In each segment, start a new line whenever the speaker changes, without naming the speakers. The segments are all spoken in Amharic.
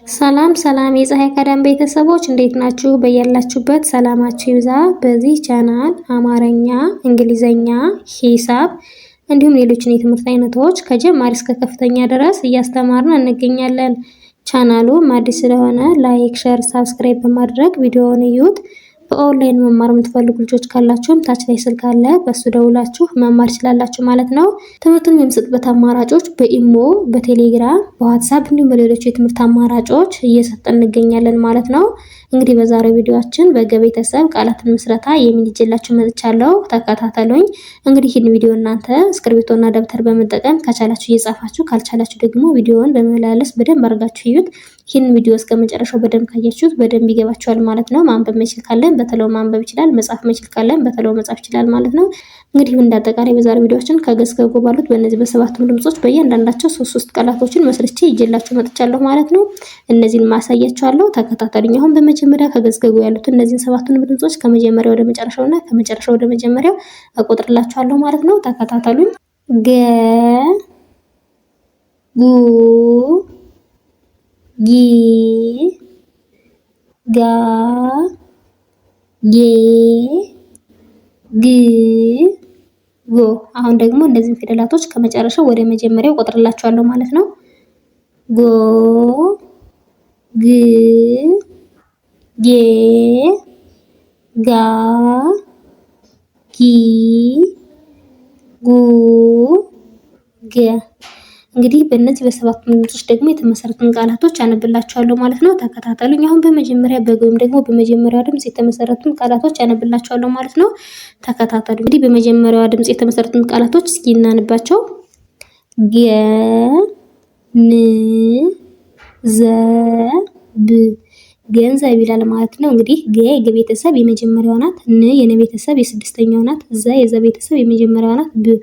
ሰላም ሰላም የፀሐይ አካዳሚ ቤተሰቦች እንዴት ናችሁ? በያላችሁበት ሰላማችሁ ይብዛ። በዚህ ቻናል አማርኛ፣ እንግሊዘኛ፣ ሂሳብ እንዲሁም ሌሎችን የትምህርት አይነቶች ከጀማሪ እስከ ከፍተኛ ድረስ እያስተማርን እንገኛለን። ቻናሉም አዲስ ስለሆነ ላይክ፣ ሼር፣ ሳብስክራይብ በማድረግ ቪዲዮውን እዩት። በኦንላይን መማር የምትፈልጉ ልጆች ካላችሁም ታች ላይ ስልክ አለ፣ በሱ ደውላችሁ መማር ትችላላችሁ ማለት ነው። ትምህርቱን የምንሰጥበት አማራጮች በኢሞ፣ በቴሌግራም፣ በዋትሳፕ እንዲሁም በሌሎች የትምህርት አማራጮች እየሰጠን እንገኛለን ማለት ነው። እንግዲህ በዛሬው ቪዲዮአችን በገ ቤተሰብ ቃላትን ምስረታ የሚል ይዤላችሁ መጥቻለሁ። ተከታተሉኝ። እንግዲህ ይህን ቪዲዮ እናንተ እስክሪብቶና ደብተር በመጠቀም ከቻላችሁ እየጻፋችሁ ካልቻላችሁ ደግሞ ቪዲዮውን በመላለስ በደንብ አድርጋችሁ እዩት። ይህን ቪዲዮ እስከ መጨረሻው በደንብ ካያችሁት በደንብ ይገባችኋል ማለት ነው። ማንበብ መቻል ካለን በተለው ማንበብ ይችላል፣ መጻፍ መቻል ካለን በተለው መጻፍ ይችላል ማለት ነው። እንግዲህ እንዳጠቃላይ በዛሬው ቪዲዮአችን ከገስ ከጎ ባሉት በእነዚህ በሰባቱም ድምጾች በእያንዳንዳቸው ሶስት ቃላቶችን መስርቼ ይዤላችሁ መጥቻለሁ ማለት ነው። እነዚህን ማሳያችኋለሁ። ተከታተሉኝ። አሁን በመጀመሪያ ከገስ ከጎ ያሉት እነዚህን ሰባቱን ድምጾች ከመጀመሪያው ወደ መጨረሻውና ከመጨረሻው ወደ መጀመሪያው እቆጥርላችኋለሁ ማለት ነው። ተከታተሉኝ። ገ ጉ ጊ ጋ ጌ ግ ጎ። አሁን ደግሞ እነዚህን ፊደላቶች ከመጨረሻው ወደ መጀመሪያው ቆጥርላችኋለሁ ማለት ነው። ጎ ግ ጌ ጋ ጊ ጉ ገ። እንግዲህ በእነዚህ በሰባቱ ድምጾች ደግሞ የተመሰረቱን ቃላቶች አነብላችኋለሁ ማለት ነው። ተከታተሉኝ። አሁን በመጀመሪያ በገ ወይም ደግሞ በመጀመሪያው ድምጽ የተመሰረቱን ቃላቶች አነብላችኋለሁ ማለት ነው። ተከታተሉ። እንግዲህ በመጀመሪያዋ ድምጽ የተመሰረቱን ቃላቶች እስኪ እናንባቸው። ገ ን ዘ ብ ገንዘብ ይላል ማለት ነው። እንግዲህ ገ የገ ቤተሰብ የመጀመሪያዋ ናት። ን የነ ቤተሰብ የስድስተኛው ናት። ዘ የዘ ቤተሰብ የመጀመሪያዋ ናት። ብ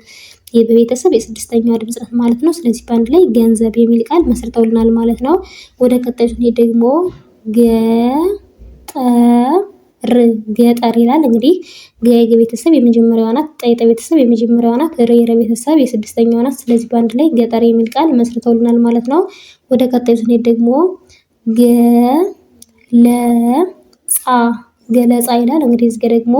የበቤተሰብ የስድስተኛዋ ድምጽ ናት ማለት ነው። ስለዚህ በአንድ ላይ ገንዘብ የሚል ቃል መስርተውልናል ማለት ነው። ወደ ቀጣዩ ስንሄድ ደግሞ ገጠር ይላል። እንግዲህ ገ የገ ቤተሰብ የመጀመሪያዋ ናት። ጠ የጠ ቤተሰብ የመጀመሪያዋ ናት። ረ የረ ቤተሰብ የስድስተኛዋ ናት። ስለዚህ በአንድ ላይ ገጠር የሚል ቃል መስርተውልናል ማለት ነው። ወደ ቀጣዩ ስንሄድ ደግሞ ገለጻ ይላል። እንግዲህ እዚህ ጋር ደግሞ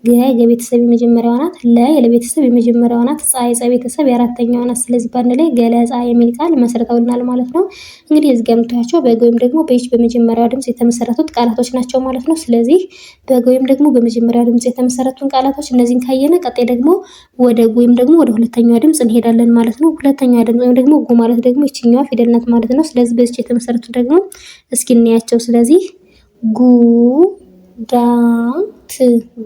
ገ የገ ቤተሰብ የመጀመሪያዋ ናት። ለ የለ ቤተሰብ የመጀመሪያዋ ናት። ጻ የጸ ቤተሰብ የአራተኛዋ ናት። ስለዚህ በአንድ ላይ ገለጻ የሚል ቃል መስርተውልናል ማለት ነው። እንግዲህ እዚህ ጋር የምታያቸው በገ ወይም ደግሞ በይች በመጀመሪያዋ ድምጽ የተመሰረቱት ቃላቶች ናቸው ማለት ነው። ስለዚህ በገ ወይም ደግሞ በመጀመሪያዋ ድምጽ የተመሰረቱን ቃላቶች እነዚህን ካየነ ቀጣይ ደግሞ ወደ ጉ ወይም ደግሞ ወደ ሁለተኛዋ ድምጽ እንሄዳለን ማለት ነው። ሁለተኛዋ ድምጽ ወይም ደግሞ ጉ ማለት ደግሞ ይችኛዋ ፊደል ናት ማለት ነው። ስለዚህ በዚች የተመሰረቱት ደግሞ እስኪ እናያቸው። ስለዚህ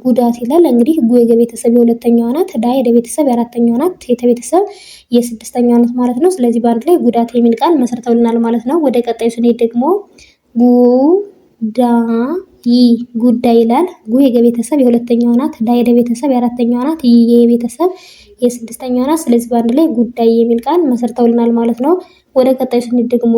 ጉዳት ይላል። እንግዲህ ጉ የገ ቤተሰብ የሁለተኛዋ ናት። ዳ የደ ቤተሰብ የአራተኛዋ ናት። ቴ የተ ቤተሰብ የስድስተኛዋ ናት ማለት ነው። ስለዚህ በአንድ ላይ ጉዳት የሚል ቃል መስርተውልናል ማለት ነው። ወደ ቀጣዩ ስንሄድ ደግሞ ጉዳይ ይላል። ጉ የገ ቤተሰብ የሁለተኛዋ ናት። ዳ የደ ቤተሰብ የአራተኛዋ ናት። ይ የየ ቤተሰብ የስድስተኛዋ ናት። ስለዚህ በአንድ ላይ ጉዳይ የሚል ቃል መስርተውልናል ማለት ነው። ወደ ቀጣዩ ስንሄድ ደግሞ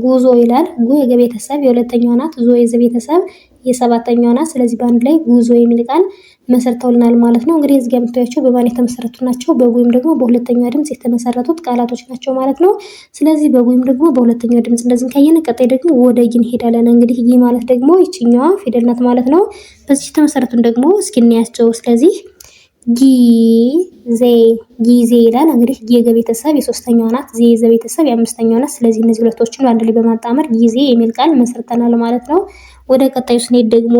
ጉዞ ይላል። ጉ የገ ቤተሰብ የሁለተኛዋ ናት። ዞ የዘ ቤተሰብ የሰባተኛዋ ናት። ስለዚህ በአንድ ላይ ጉዞ የሚል ቃል መሰርተውልናል ማለት ነው። እንግዲህ እዚህ ጋር የምታዩቸው በማን የተመሰረቱ ናቸው? በጉ ወይም ደግሞ በሁለተኛዋ ድምጽ የተመሰረቱት ቃላቶች ናቸው ማለት ነው። ስለዚህ በጉ ወይም ደግሞ በሁለተኛዋ ድምጽ እንደዚህ ካየን ቀጣይ ደግሞ ወደ ጊ እንሄዳለን። እንግዲህ ጊ ማለት ደግሞ ይችኛዋ ፊደል ናት ማለት ነው። በዚህ የተመሰረቱን ደግሞ እስኪ እናያቸው። ስለዚህ ጊዜ ይላል። እንግዲህ ጊ የገ ቤተሰብ የሶስተኛዋ ናት። ዜ የዘ ቤተሰብ የአምስተኛዋ ናት። ስለዚህ እነዚህ ሁለቶችን በአንድ ላይ በማጣመር ጊዜ የሚል ቃል መስርተናል ማለት ነው። ወደ ቀጣዩ ስንሄድ ደግሞ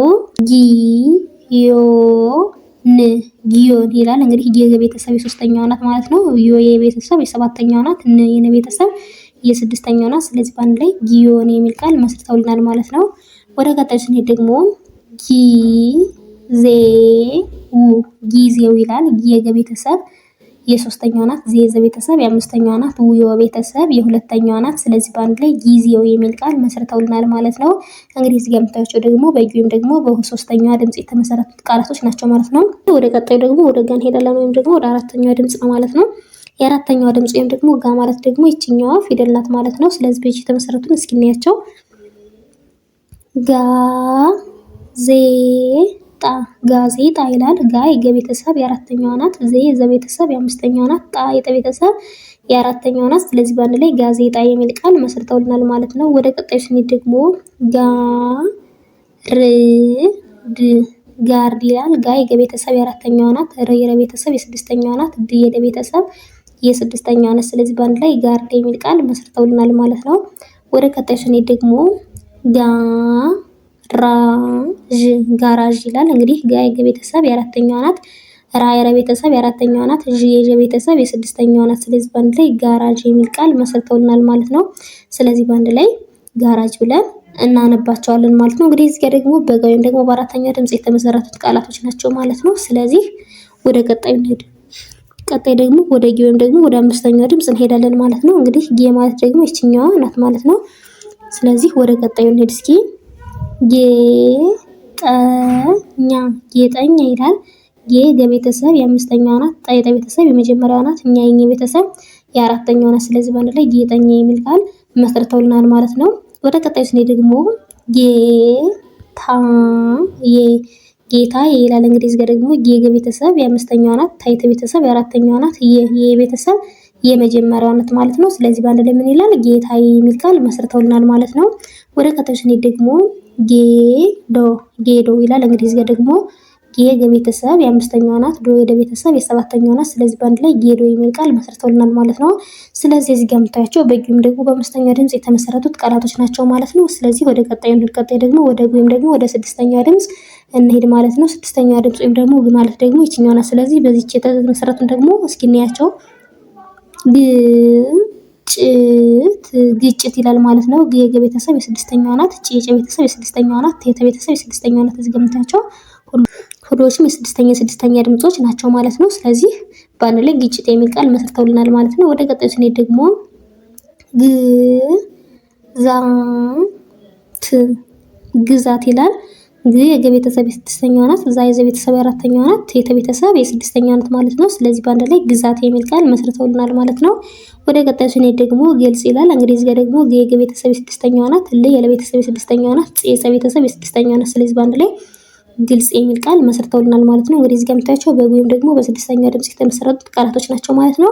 ጊዮን ይላል። እንግዲህ ጊ የገ ቤተሰብ የሶስተኛዋ ናት ማለት ነው። ዮ የቤተሰብ የሰባተኛዋ ናት። ን የነ ቤተሰብ የስድስተኛዋ ናት። ስለዚህ በአንድ ላይ ጊዮን የሚል ቃል መስርተውልናል ማለት ነው። ወደ ቀጣዩ ስንሄድ ደግሞ ጊዜው ይላል። ጊ የገ ቤተሰብ የሶስተኛዋ ናት። ዜ የዘ ቤተሰብ የአምስተኛዋ ናት። ው የወ ቤተሰብ የሁለተኛዋ ናት። ስለዚህ በአንድ ላይ ጊዜው የሚል ቃል መስርተውልናል ማለት ነው። እንግዲህ እዚህ ጋር የምታዩቸው ደግሞ በጊ ወይም ደግሞ በሶስተኛዋ ድምጽ የተመሰረቱት ቃላቶች ናቸው ማለት ነው። ወደ ቀጣዩ ደግሞ ወደ ጋ እንሄዳለን ወይም ደግሞ ወደ አራተኛዋ ድምጽ ነው ማለት ነው። የአራተኛዋ ድምጽ ወይም ደግሞ ጋ ማለት ደግሞ ይችኛዋ ፊደል ናት ማለት ነው። ስለዚህ በዚህ የተመሰረቱን እስኪ እናያቸው። ጋ ዜ ጣ ጋዜጣ ይላል። ጋ የገ ቤተሰብ የአራተኛዋ ናት። ዘ የዘ ቤተሰብ የአምስተኛዋ ናት። ጣ የጠ ቤተሰብ የአራተኛዋ ናት። ስለዚህ በአንድ ላይ ጋዜጣ የሚል ቃል መስርተውልናል ማለት ነው። ወደ ቀጣዩ ስንሄድ ደግሞ ጋርድ ይላል። ጋ የገ ቤተሰብ የአራተኛዋ ናት። ረ የረ ቤተሰብ የስድስተኛዋ ናት። ድ የደ ቤተሰብ የስድስተኛዋ ናት። ስለዚህ በአንድ ላይ ጋርድ የሚል ቃል መስርተውልናል ማለት ነው። ወደ ቀጣዩ ስንሄድ ደግሞ ጋራዥ ይላል። እንግዲህ ጋ የገ ቤተሰብ የአራተኛዋ ናት። ራ የረ ቤተሰብ የአራተኛዋ ናት። ዥ የዠ ቤተሰብ የስድስተኛዋ ናት። ስለዚህ በአንድ ላይ ጋራዥ የሚል ቃል መስርተውልናል ማለት ነው። ስለዚህ በአንድ ላይ ጋራጅ ብለን እናነባቸዋለን ማለት ነው። እንግዲህ እዚህ ጋር ደግሞ በጋ ወይም ደግሞ በአራተኛ ድምጽ የተመሰረቱት ቃላቶች ናቸው ማለት ነው። ስለዚህ ወደ ቀጣዩ እንሄድ። ቀጣይ ደግሞ ወደ ጌ ወይም ደግሞ ወደ አምስተኛ ድምጽ እንሄዳለን ማለት ነው። እንግዲህ ጌ ማለት ደግሞ ይችኛዋ ናት ማለት ነው። ስለዚህ ወደ ቀጣዩ እንሄድ እስኪ። ጌጠኛ ይላል። ጌ የገ ቤተሰብ የአምስተኛዋ ናት። ጣ የጠ ቤተሰብ የመጀመሪያዋ ናት። ኛ የኘ ቤተሰብ የአራተኛዋ ናት። ስለዚህ በአንድ ላይ ጌጠኛ የሚል ቃል መስርተውልናል ማለት ነው። ወደ ቀጣዩ ስንሄድ ደግሞ ጌታ ይላል። እንግዲህ እዚህ ጋር ደግሞ ጌ የገ ቤተሰብ የአምስተኛዋ ናት። ታ የተ ቤተሰብ የአራተኛዋ ናት። የ ቤተሰብ የመጀመሪያዋ ናት ማለት ነው። ስለዚህ በአንድ ላይ ምን ይላል? ጌታዬ የሚል ቃል መስርተውልናል ማለት ነው። ወደ ቀጣዩ ስንሄድ ደግሞ ጌዶ ይላል። እንግዲህ እዚህ ጋር ደግሞ ጌ የገ ቤተሰብ የአምስተኛዋ ናት። ዶ የደ ቤተሰብ የሰባተኛዋ ናት። ስለዚህ በአንድ ላይ ጌዶ የሚል ቃል መስርተውልናል ማለት ነው። ስለዚህ እዚህ ጋር የምታያቸው በጊም ደግሞ በአምስተኛ ድምጽ የተመሰረቱት ቃላቶች ናቸው ማለት ነው። ስለዚህ ወደ ቀጣዩ እንሂድ። ቀጣይ ደግሞ ወደ ግ ወይም ደግሞ ወደ ስድስተኛ ድምጽ እንሂድ ማለት ነው። ስድስተኛ ድምጽ ወይም ደግሞ ግ ማለት ደግሞ ይችኛዋ ናት። ስለዚህ በዚህች የተመሰረቱን ደግሞ እስኪ እንያቸው። ግጭት ይላል ማለት ነው። ግ የገ ቤተሰብ የስድስተኛዋ ናት። ጭ የጨ ቤተሰብ የስድስተኛዋ ናት። ተ የተ ቤተሰብ የስድስተኛዋ ናት። እዚህ ጋር የምታያቸው ሁሎችም የስድስተኛ ድምጾች ናቸው ማለት ነው። ስለዚህ በአንድ ላይ ግጭት የሚል ቃል መስርተውልናል ማለት ነው። ወደ ቀጣዩ ስንሄድ ደግሞ ግዛት ይላል። ግ የገ ቤተሰብ የስድስተኛዋ ናት። ዛ የዘ ቤተሰብ የአራተኛዋ ናት። ተ የተ ቤተሰብ የስድስተኛዋ ናት ማለት ነው። ስለዚህ በአንድ ላይ ግዛት የሚል ቃል መስርተውልናል ማለት ነው። ወደ ቀጣዩ ስንሄድ ደግሞ ግልጽ ይላል። እንግዲህ እዚህ ጋር ደግሞ ግ የገ ቤተሰብ የስድስተኛዋ ናት። ል የለ ቤተሰብ የስድስተኛዋ ናት። ጽ የጸ ቤተሰብ የስድስተኛዋ ናት። ስለዚህ በአንድ ላይ ግልጽ የሚል ቃል መስርተውልናል ማለት ነው። እንግዲህ እዚህ ጋር የምታያቸው በግ ወይም ደግሞ በስድስተኛ ድምጽ የተመሰረቱት ቃላቶች ናቸው ማለት ነው።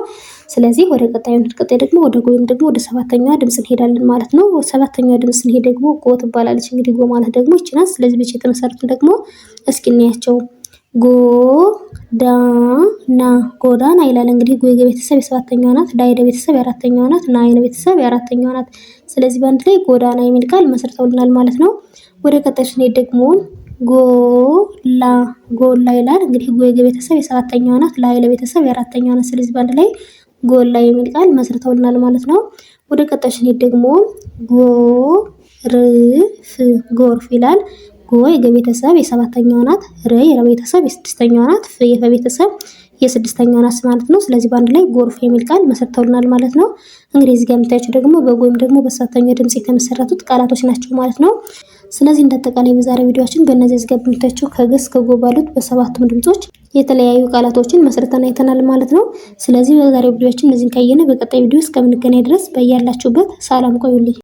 ስለዚህ ወደ ቀጣዩ ቀጣይ ደግሞ ወደ ጎ ወይም ደግሞ ወደ ሰባተኛዋ ድምጽ እንሄዳለን ማለት ነው። ሰባተኛዋ ድምጽ ስንሄድ ደግሞ ጎ ትባላለች። እንግዲህ ጎ ማለት ደግሞ ይቺ ናት። ስለዚህ ብቻ የተመሰረቱት ደግሞ እስኪ እናያቸው። ጎዳና ይላል። እንግዲህ ጎ የገ ቤተሰብ የሰባተኛዋ ናት። ዳ የደ ቤተሰብ የአራተኛዋ ናት። ና የነ ቤተሰብ የአራተኛዋ ናት። ስለዚህ በአንድ ላይ ጎዳና የሚል ቃል መስርተውልናል ማለት ነው። ወደ ቀጣዩ ስንሄድ ደግሞ ጎላ ይላል። እንግዲህ ጎ የገ ቤተሰብ የሰባተኛዋ ናት። ላ የለ ቤተሰብ የአራተኛዋ ናት። ስለዚህ በአንድ ላይ ጎላ የሚል ቃል መስርተውልናል ማለት ነው። ወደ ቀጣዩ ስንሄድ ደግሞ ጎርፍ ይላል። ጎ የገ ቤተሰብ የሰባተኛዋ ናት። ር የረ ቤተሰብ የስድስተኛዋ ናት። ፍ የፈ ቤተሰብ የስድስተኛዋ ናት ማለት ነው። ስለዚህ በአንድ ላይ ጎርፍ የሚል ቃል መስርተውልናል ማለት ነው። እንግዲህ እዚህ ጋር የምታያቸው ደግሞ በጎ ወይም ደግሞ በሰባተኛ ድምጽ የተመሰረቱት ቃላቶች ናቸው ማለት ነው። ስለዚህ እንደአጠቃላይ በዛሬው ቪዲዮአችን በእነዚህ እዚህ ጋር የምታያቸው ከገ እስከ ጎ ባሉት በሰባቱም ድምጾች የተለያዩ ቃላቶችን መስርተን አይተናል ማለት ነው። ስለዚህ በዛሬው ቪዲዮአችን እነዚህን ካየነ በቀጣይ ቪዲዮ እስከምንገናኝ ድረስ በያላችሁበት ሰላም ቆዩልኝ።